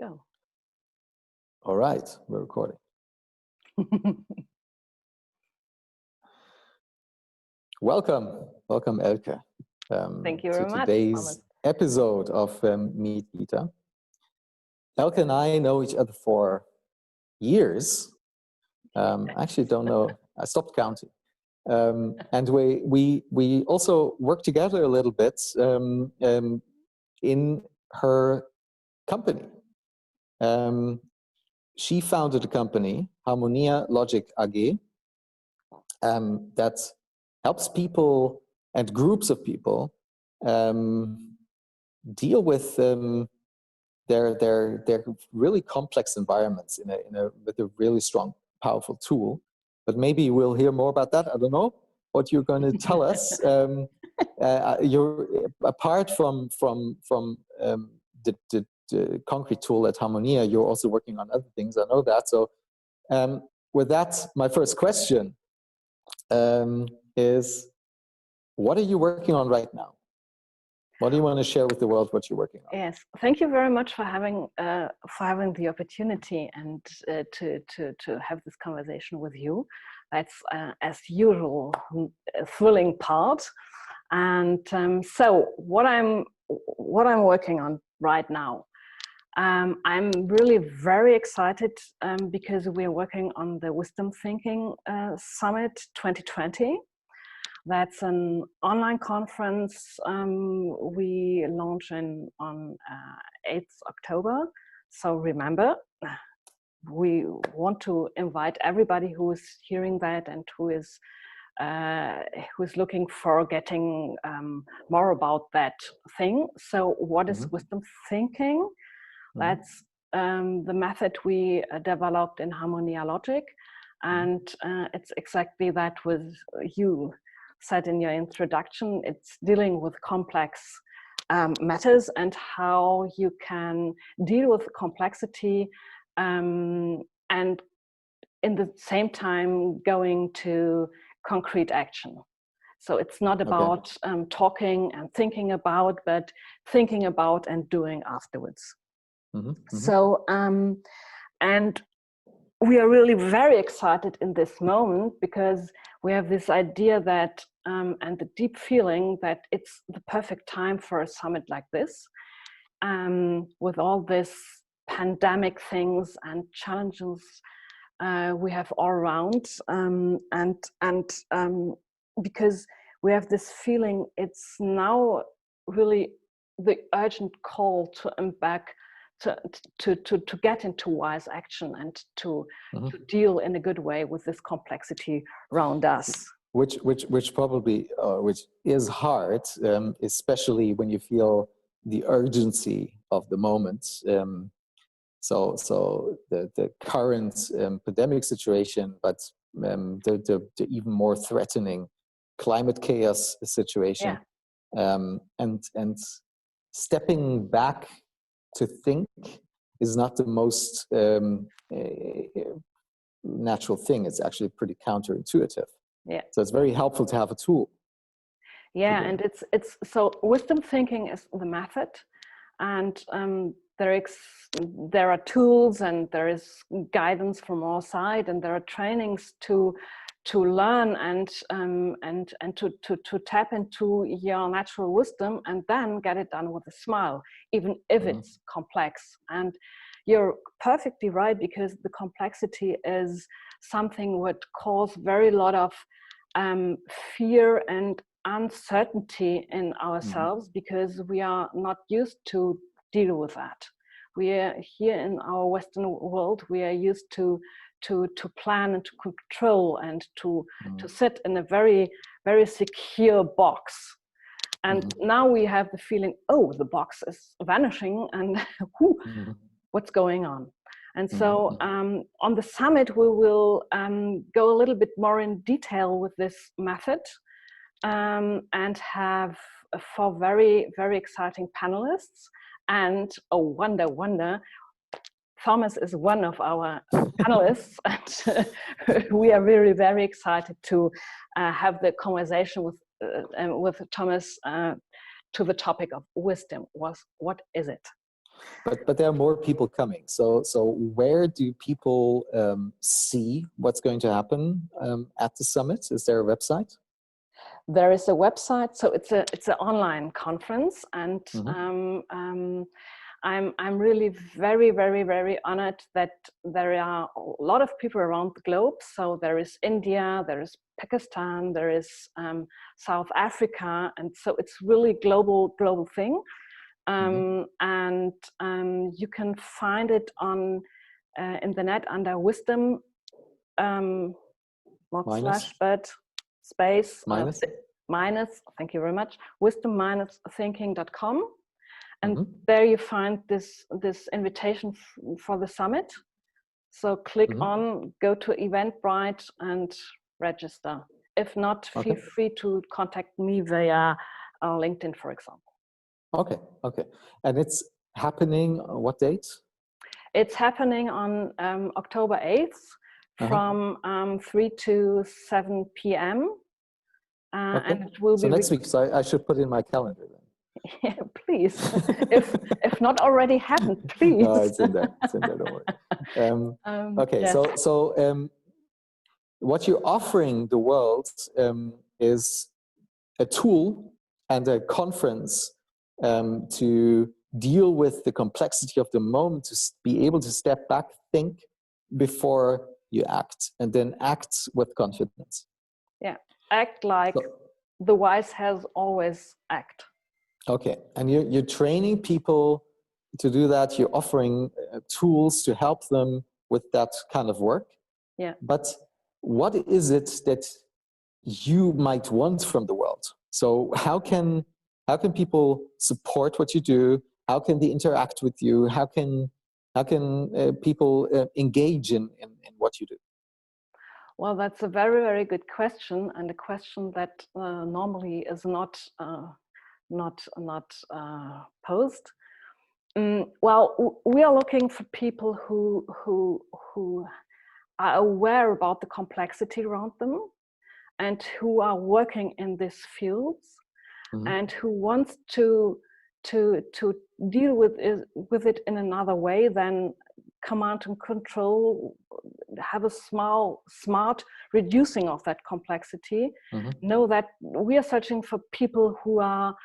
go. All right, we're recording. Welcome, Elke. Thank you very much. To today's episode of Meet GITA. Elke and I know each other for years. Actually, don't know. I stopped counting. And we also work together a little bit in her company. She founded a company, Harmonia Logic AG, that helps people and groups of people deal with their really complex environments with a really strong, powerful tool. But maybe we'll hear more about that. I don't know what you're going to tell us. You're apart from the concrete tool at Harmonia, you're also working on other things. I know that. So with that, my first question is, what are you working on right now? What do you want to share with the world what you're working on? Yes, thank you very much for having the opportunity and to have this conversation with you. That's as usual a thrilling part. And so what I'm working on right now. I'm really very excited because we're working on the Wisdom Thinking Summit 2020. That's an online conference we launch on 8th October. So remember, we want to invite everybody who is hearing that and who is looking for getting more about that thing. So what is Wisdom Thinking? That's the method we developed in Harmonia Logic. And it's exactly that what you said in your introduction. It's dealing with complex matters and how you can deal with complexity and in the same time going to concrete action. So it's not about talking and thinking about, but thinking about and doing afterwards. So, and we are really very excited in this moment because we have this idea that, and the deep feeling that it's the perfect time for a summit like this, with all this pandemic things and challenges we have all around, and because we have this feeling it's now really the urgent call to back to get into wise action and to deal in a good way with this complexity around us. Which probably which is hard, especially when you feel the urgency of the moment. So the current pandemic situation, but the even more threatening climate chaos situation, and stepping back to think is not the most natural thing. It's actually pretty counterintuitive. Yeah. So it's very helpful to have a tool. Yeah, and it's so wisdom thinking is the method, and there are tools and there is guidance from our side, and there are trainings to learn and to tap into your natural wisdom and then get it done with a smile, even if it's complex. And you're perfectly right, because the complexity is something what causes very lot of fear and uncertainty in ourselves, because we are not used to deal with that. We are here in our Western world, we are used to plan and to control and to sit in a very, very secure box. And now we have the feeling, oh, the box is vanishing and what's going on? And so on the summit, we will go a little bit more in detail with this method and have 4 very, very exciting panelists. And oh, wonder, Thomas is one of our panelists, and we are really very excited to have the conversation with Thomas to the topic of wisdom. What is it? But there are more people coming. So where do people see what's going to happen at the summit? Is there a website? There is a website, so it's an online conference, and I'm really very, very, very honored that there are a lot of people around the globe. So there is India, there is Pakistan, there is South Africa, and so it's really global thing. And you can find it on internet under wisdom Minus? / space Minus? minus, thank you very much, wisdom-thinking.com. And there you find this invitation for the summit. So click on, go to Eventbrite and register. If not, feel free to contact me via LinkedIn, for example. Okay. And it's happening on what date? It's happening on October 8th from 3 to 7 p.m. And it will be next week. So I should put in my calendar then. Yeah, please. if not already happened, please. No, it's in there. Don't worry. Okay, yes. So what you're offering the world is a tool and a conference to deal with the complexity of the moment, to be able to step back, think before you act, and then act with confidence. Yeah, act like the wise has always act. Okay, and you're training people to do that. You're offering tools to help them with that kind of work. Yeah. But what is it that you might want from the world? So how can people support what you do? How can they interact with you? How can people engage in what you do? Well, that's a very, very good question, and a question that normally is not posed. Well, we are looking for people who are aware about the complexity around them, and who are working in these fields, and who want to deal with it in another way than command and control, have a smart reducing of that complexity. Know that we are searching for people who are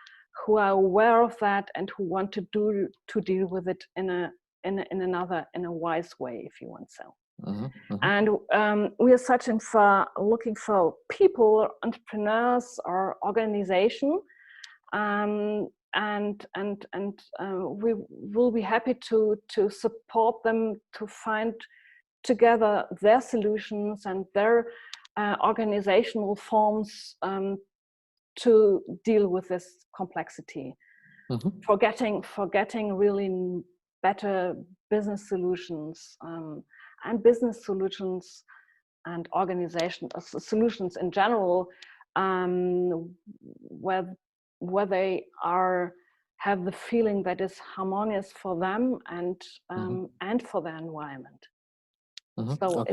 aware of that and who want to deal with it in a wise way, if you want so. And we are looking for people, entrepreneurs or organization, and we will be happy to support them to find together their solutions and their organizational forms to deal with this complexity. Forgetting really better business solutions and business solutions and organization solutions in general, where they have the feeling that is harmonious for them and for their environment. So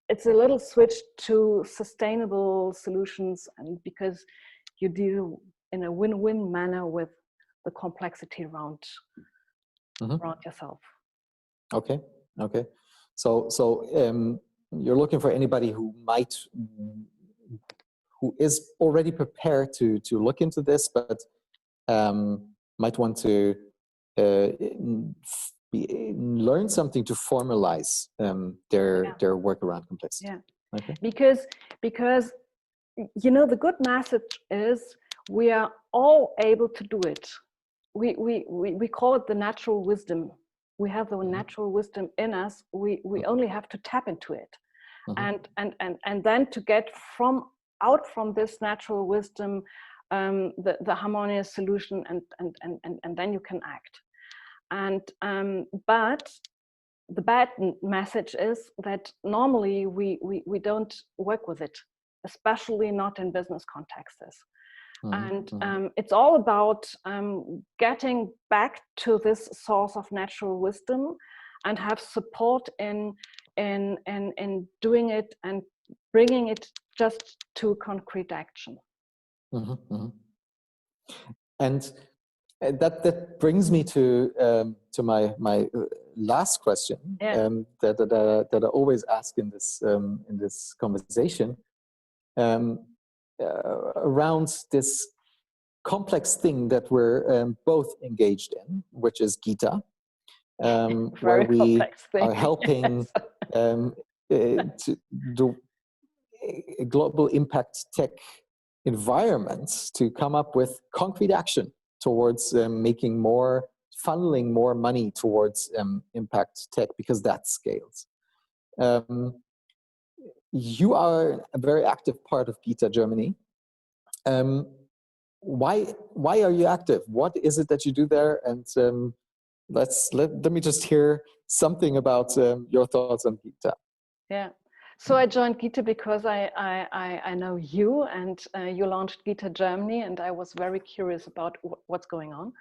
it's a little switch to sustainable solutions, and because you deal in a win-win manner with the complexity around yourself. Okay. So you're looking for anybody who is already prepared to look into this, but might want to learn something to formalize their work around complexity. Yeah. Okay. Because the good message is we are all able to do it. We call it the natural wisdom. We have the natural wisdom in us. We only have to tap into it, and then to get out from this natural wisdom the harmonious solution, and then you can act. But the bad message is that normally we don't work with it, especially not in business contexts. And it's all about getting back to this source of natural wisdom and have support in doing it and bringing it just to concrete action. And that brings me to my last question, Yeah. that I always ask in this conversation, around this complex thing that we're both engaged in, which is GITA, where Very we complex thing. are helping to do a global impact tech environments to come up with concrete action towards funneling more money towards impact tech, because that scales. You are a very active part of GITA Germany. Why are you active? What is it that you do there? And let me just hear something about your thoughts on GITA. Yeah. So I joined GITA because I know you, and you launched GITA Germany, and I was very curious about what's going on.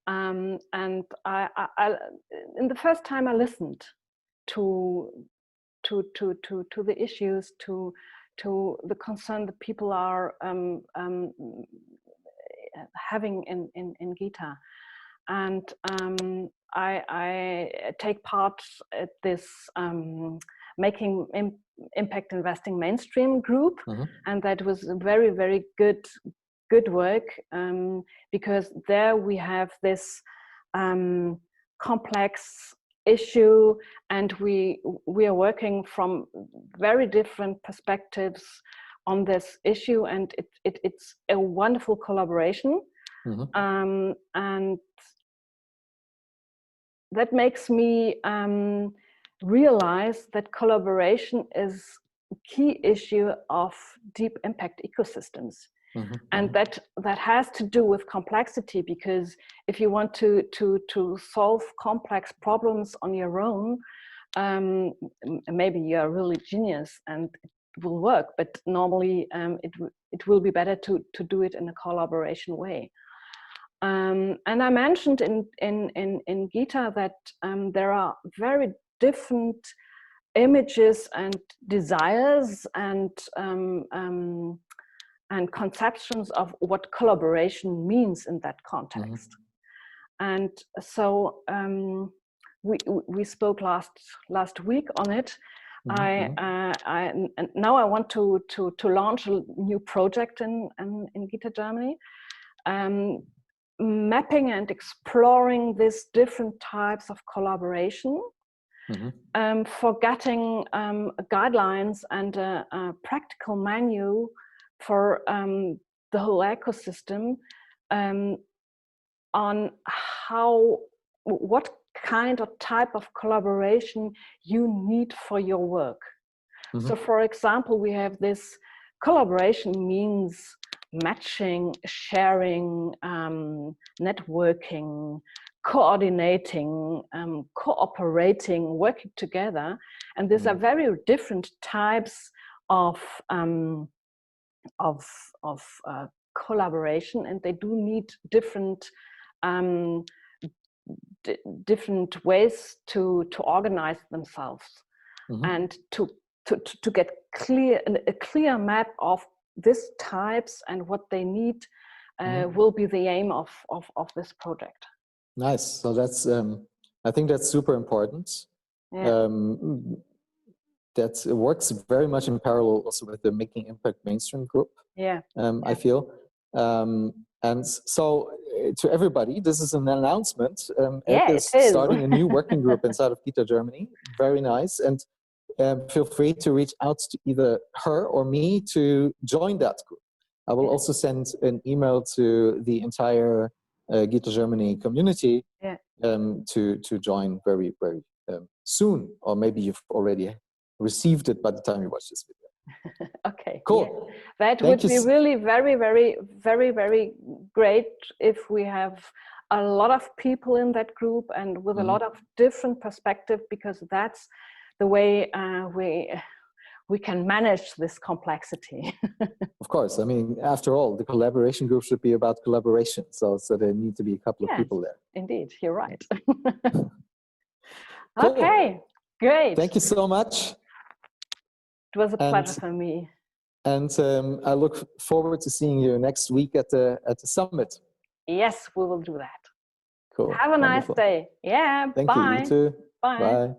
And I in the first time I listened to the issues, to the concern that people are having in GITA, and I take part at this making impact investing mainstream group, and that was very, very good work, because there we have this complex issue, and we are working from very different perspectives on this issue, and it's a wonderful collaboration. And that makes me realize that collaboration is a key issue of deep impact ecosystems. And that has to do with complexity, because if you want to solve complex problems on your own, maybe you're really genius and it will work, but normally it will be better to do it in a collaboration way. And I mentioned in GITA that there are very different images and desires and conceptions of what collaboration means in that context. And so we spoke last week on it. Now I want to launch a new project in GITA Germany, mapping and exploring these different types of collaboration, for getting guidelines and a practical manual for the whole ecosystem, on what kind of type of collaboration you need for your work. So for example, we have this collaboration means matching, sharing, networking, coordinating, cooperating, working together. And these are very different types of collaboration, and they do need different different ways to organize themselves, and to get a clear map of these types and what they need will be the aim of this project. Nice. So that's I think that's super important. Yeah. That works very much in parallel also with the Making Impact Mainstream group. Yeah. I feel. And so to everybody, this is an announcement. Elke is starting a new working group inside of GITA Germany. Very nice. And feel free to reach out to either her or me to join that group. I will also send an email to the entire GITA Germany community to join very, very soon. Or maybe you've already received it by the time you watch this video. Okay, cool. Yeah. That would be really very, very, very, very great if we have a lot of people in that group and with a lot of different perspective, because that's the way we can manage this complexity. Of course, I mean, after all, the collaboration group should be about collaboration, so there need to be a couple of people there. Indeed, you're right. Cool. Okay, great. Thank you so much. It was a pleasure for me. And I look forward to seeing you next week at the summit. Yes, we will do that. Cool. Have a nice Wonderful. day. Yeah, Thank you. You bye. too. Bye. Bye.